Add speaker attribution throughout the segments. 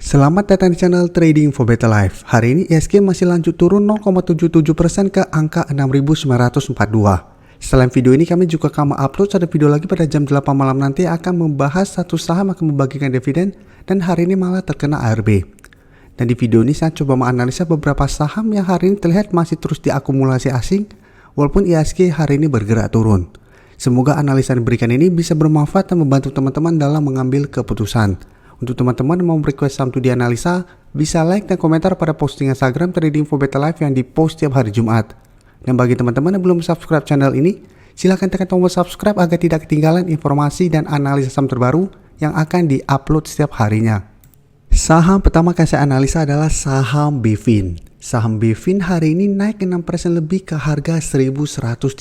Speaker 1: Selamat datang di channel Trading for Better Life. Hari ini ISG masih lanjut turun 0,77% ke angka 6.942. Selain video ini kami juga akan upload satu video lagi pada jam 8 malam nanti akan membahas satu saham akan membagikan dividen dan hari ini malah terkena ARB. Dan di video ini saya coba menganalisa beberapa saham yang hari ini terlihat masih terus diakumulasi asing walaupun ISG hari ini bergerak turun. Semoga analisa yang diberikan ini bisa bermanfaat dan membantu teman-teman dalam mengambil keputusan. Untuk teman-teman yang mau request saham untuk dianalisa, bisa like dan komentar pada posting Instagram Trading for Better Life yang dipost setiap hari Jumat. Dan bagi teman-teman yang belum subscribe channel ini, silahkan tekan tombol subscribe agar tidak ketinggalan informasi dan analisa saham terbaru yang akan di-upload setiap harinya. Saham pertama yang saya analisa adalah saham BVIN. Saham BVIN hari ini naik 6% lebih ke harga 1135.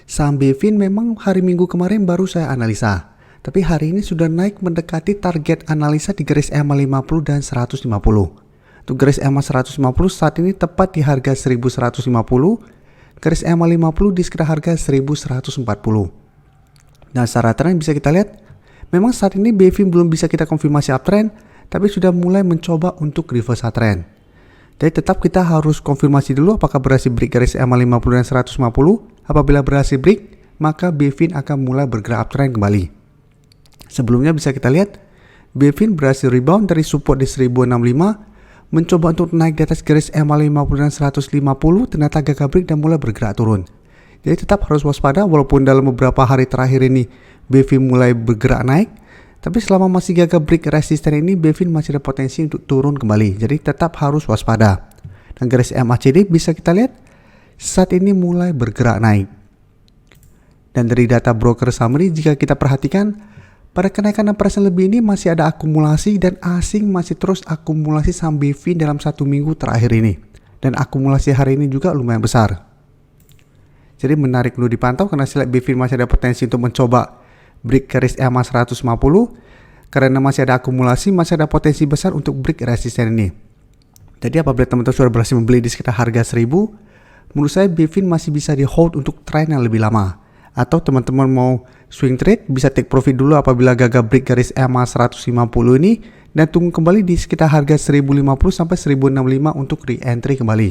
Speaker 1: Saham BVIN memang hari Minggu kemarin baru saya analisa. Tapi hari ini sudah naik mendekati target analisa di garis EMA 50 dan 150. Untuk garis EMA 150 saat ini tepat di harga 1150, garis EMA 50 di sekitar harga 1140. Dan secara tren bisa kita lihat, memang saat ini BVIN belum bisa kita konfirmasi uptrend, tapi sudah mulai mencoba untuk reverse uptrend. Jadi tetap kita harus konfirmasi dulu apakah berhasil break garis EMA 50 dan 150. Apabila berhasil break, maka BVIN akan mulai bergerak uptrend kembali. Sebelumnya bisa kita lihat, BVIN berhasil rebound dari support di 1065, mencoba untuk naik di atas garis EMA 50 dan 150, ternyata gagal break dan mulai bergerak turun. Jadi tetap harus waspada walaupun dalam beberapa hari terakhir ini BVIN mulai bergerak naik, tapi selama masih gagal break resisten ini BVIN masih ada potensi untuk turun kembali. Jadi tetap harus waspada. Dan garis MACD bisa kita lihat saat ini mulai bergerak naik. Dan dari data broker summary jika kita perhatikan, pada kenaikan 6% lebih ini masih ada akumulasi dan asing masih terus akumulasi saham BVIN dalam satu minggu terakhir ini. Dan akumulasi hari ini juga lumayan besar. Jadi menarik dulu dipantau karena saya lihat BVIN masih ada potensi untuk mencoba break garis EMA 150. Karena masih ada akumulasi, masih ada potensi besar untuk break resisten ini. Jadi apabila teman-teman sudah berhasil membeli di sekitar harga 1000, menurut saya BVIN masih bisa di hold untuk tren yang lebih lama. Atau teman-teman mau swing trade bisa take profit dulu apabila gagal break garis EMA 150 ini dan tunggu kembali di sekitar harga 1050 sampai 1065 untuk re-entry kembali.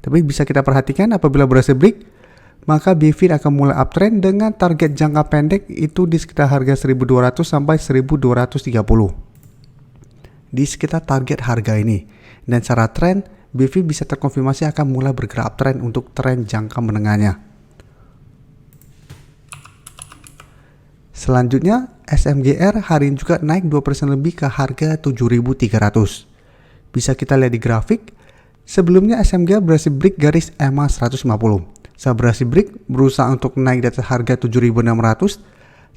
Speaker 1: Tapi bisa kita perhatikan apabila berhasil break, maka BVIN akan mulai uptrend dengan target jangka pendek itu di sekitar harga 1200 sampai 1230. Di sekitar target harga ini. Dan secara tren, BVIN bisa terkonfirmasi akan mulai bergerak uptrend untuk tren jangka menengahnya. Selanjutnya, SMGR hari ini juga naik 2% lebih ke harga 7.300. Bisa kita lihat di grafik, sebelumnya SMGR berhasil break garis EMA 150. Saat berhasil break, berusaha untuk naik di atas harga 7.600,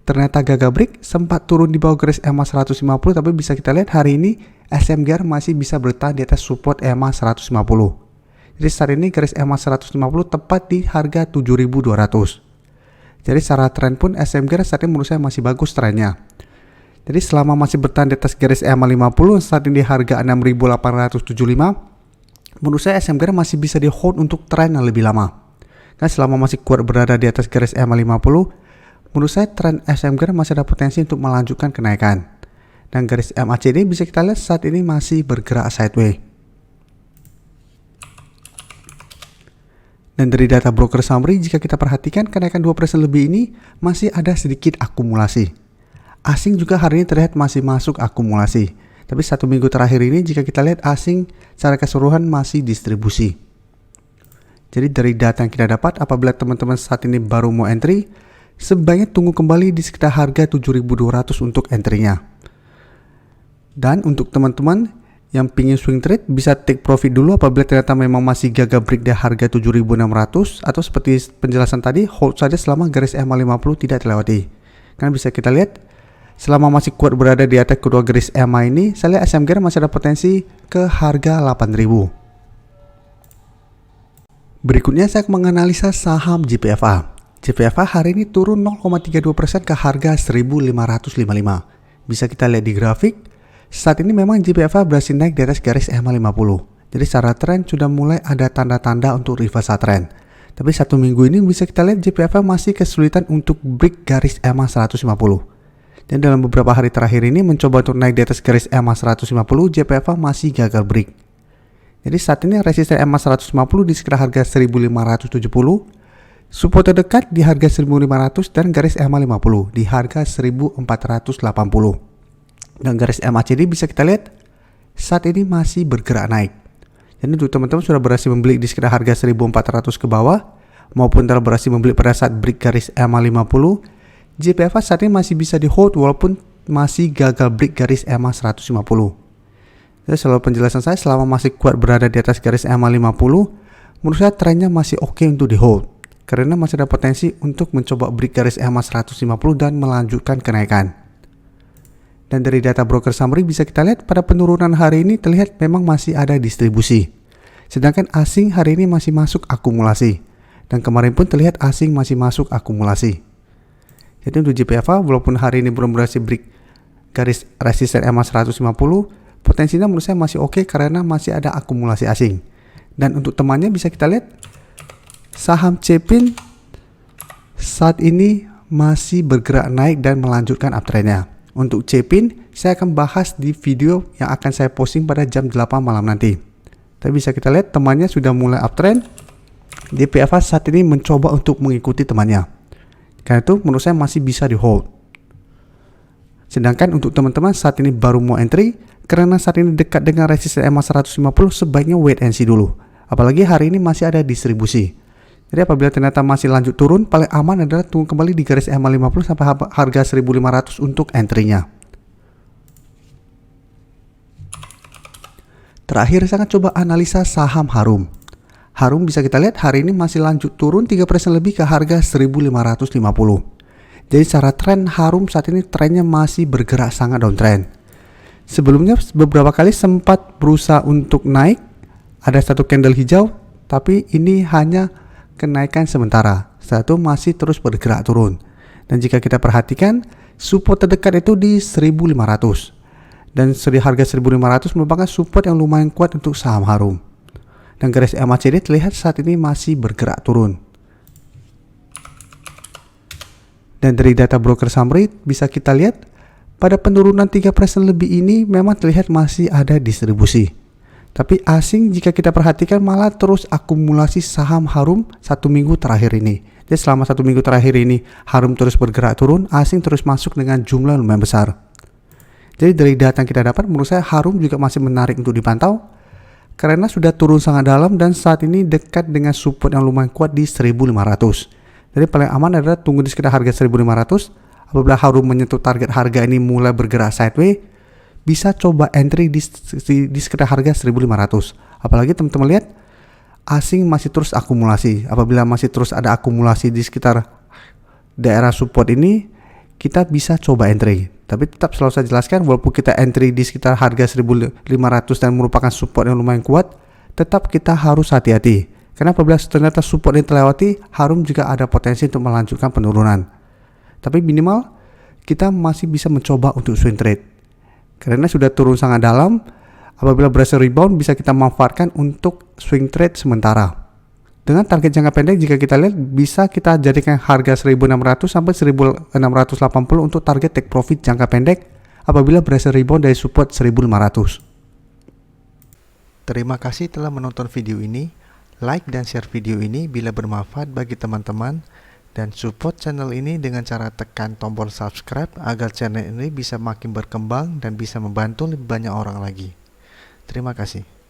Speaker 1: ternyata gagal break, sempat turun di bawah garis EMA 150, tapi bisa kita lihat hari ini SMGR masih bisa bertahan di atas support EMA 150. Jadi saat ini garis EMA 150 tepat di harga 7.200. Jadi secara tren pun SMGR saat ini menurut saya masih bagus trennya. Jadi selama masih bertahan di atas garis EMA 50 saat ini di harga 6.875, menurut saya SMGR masih bisa di hold untuk tren yang lebih lama. Karena selama masih kuat berada di atas garis EMA 50, menurut saya tren SMGR masih ada potensi untuk melanjutkan kenaikan. Dan garis MACD bisa kita lihat saat ini masih bergerak sideways. Dan dari data broker summary jika kita perhatikan kenaikan 2% lebih ini masih ada sedikit akumulasi. Asing juga hari ini terlihat masih masuk akumulasi. Tapi satu minggu terakhir ini jika kita lihat asing secara keseluruhan masih distribusi. Jadi dari data yang kita dapat apabila teman-teman saat ini baru mau entry, sebaiknya tunggu kembali di sekitar harga 7.200 untuk entry-nya. Dan untuk teman-teman yang pingin swing trade bisa take profit dulu apabila ternyata memang masih gagal break di harga 7.600 atau seperti penjelasan tadi hold saja selama garis EMA 50 tidak terlewati. Karena bisa kita lihat selama masih kuat berada di atas kedua garis EMA ini, saya lihat SMGR masih ada potensi ke harga 8.000. Berikutnya saya akan menganalisa saham JPFA. JPFA hari ini turun 0,32% ke harga 1.555. Bisa kita lihat di grafik. Saat ini memang JPFA berhasil naik di atas garis EMA 50. Jadi secara tren sudah mulai ada tanda-tanda untuk reverse trend. Tapi satu minggu ini bisa kita lihat JPFA masih kesulitan untuk break garis EMA 150. Dan dalam beberapa hari terakhir ini mencoba untuk naik di atas garis EMA 150, JPFA masih gagal break. Jadi saat ini resisten EMA 150 di sekitar harga 1570, support terdekat di harga 1500 dan garis EMA 50 di harga 1480. Dan garis MACD bisa kita lihat saat ini masih bergerak naik. Jadi untuk teman-teman sudah berhasil membeli di sekitar harga 1400 ke bawah maupun telah berhasil membeli pada saat break garis EMA 50, JPFA saat ini masih bisa di hold walaupun masih gagal break garis EMA 150. Jadi selalu penjelasan saya, selama masih kuat berada di atas garis EMA 50, menurut saya trennya masih oke untuk di hold karena masih ada potensi untuk mencoba break garis EMA 150 dan melanjutkan kenaikan. Dan dari data broker summary bisa kita lihat pada penurunan hari ini terlihat memang masih ada distribusi. Sedangkan asing hari ini masih masuk akumulasi. Dan kemarin pun terlihat asing masih masuk akumulasi. Jadi untuk JPFA walaupun hari ini belum berhasil break garis resisten EMA 150, potensinya menurut saya masih oke karena masih ada akumulasi asing. Dan untuk temannya bisa kita lihat saham Cepin saat ini masih bergerak naik dan melanjutkan uptrendnya. Untuk Cepin saya akan bahas di video yang akan saya posting pada jam 8 malam nanti. Tapi bisa kita lihat temannya sudah mulai uptrend. JPFA saat ini mencoba untuk mengikuti temannya. Karena itu menurut saya masih bisa di hold. Sedangkan untuk teman-teman saat ini baru mau entry, karena saat ini dekat dengan resisten EMA 150 sebaiknya wait and see dulu. Apalagi hari ini masih ada distribusi. Jadi apabila ternyata masih lanjut turun, paling aman adalah tunggu kembali di garis EMA 50 sampai harga 1500 untuk entry-nya. Terakhir saya akan coba analisa saham Harum. Harum bisa kita lihat hari ini masih lanjut turun 3% lebih ke harga 1550. Jadi secara tren Harum saat ini trennya masih bergerak sangat downtrend. Sebelumnya beberapa kali sempat berusaha untuk naik, ada satu candle hijau, tapi ini hanya kenaikan sementara. Setelah itu masih terus bergerak turun. Dan jika kita perhatikan, support terdekat itu di 1500. Dan harga 1500 merupakan support yang lumayan kuat untuk saham Harum. Dan garis MACD terlihat saat ini masih bergerak turun. Dan dari data broker summary bisa kita lihat pada penurunan 3% lebih ini memang terlihat masih ada distribusi. Tapi asing jika kita perhatikan malah terus akumulasi saham Harum 1 minggu terakhir ini. Jadi selama 1 minggu terakhir ini Harum terus bergerak turun, asing terus masuk dengan jumlah lumayan besar. Jadi dari data yang kita dapat menurut saya Harum juga masih menarik untuk dipantau karena sudah turun sangat dalam dan saat ini dekat dengan support yang lumayan kuat di 1500. Jadi paling aman adalah tunggu di sekitar harga 1500. Apabila Harum menyentuh target harga ini mulai bergerak sideways, bisa coba entry di sekitar harga 1500. Apalagi teman-teman lihat asing masih terus akumulasi. Apabila masih terus ada akumulasi di sekitar daerah support ini, kita bisa coba entry. Tapi tetap selalu saya jelaskan, walaupun kita entry di sekitar harga 1500 dan merupakan support yang lumayan kuat, tetap kita harus hati-hati. Karena apabila ternyata support yang terlewati, Harum juga ada potensi untuk melanjutkan penurunan. Tapi minimal kita masih bisa mencoba untuk swing trade. Karena sudah turun sangat dalam, apabila berhasil rebound bisa kita manfaatkan untuk swing trade sementara. Dengan target jangka pendek jika kita lihat bisa kita jadikan harga 1600 sampai 1680 untuk target take profit jangka pendek apabila berhasil rebound dari support 1500. Terima kasih telah menonton video ini. Like dan share video ini bila bermanfaat bagi teman-teman dan support channel ini dengan cara tekan tombol subscribe agar channel ini bisa makin berkembang dan bisa membantu lebih banyak orang lagi. Terima kasih.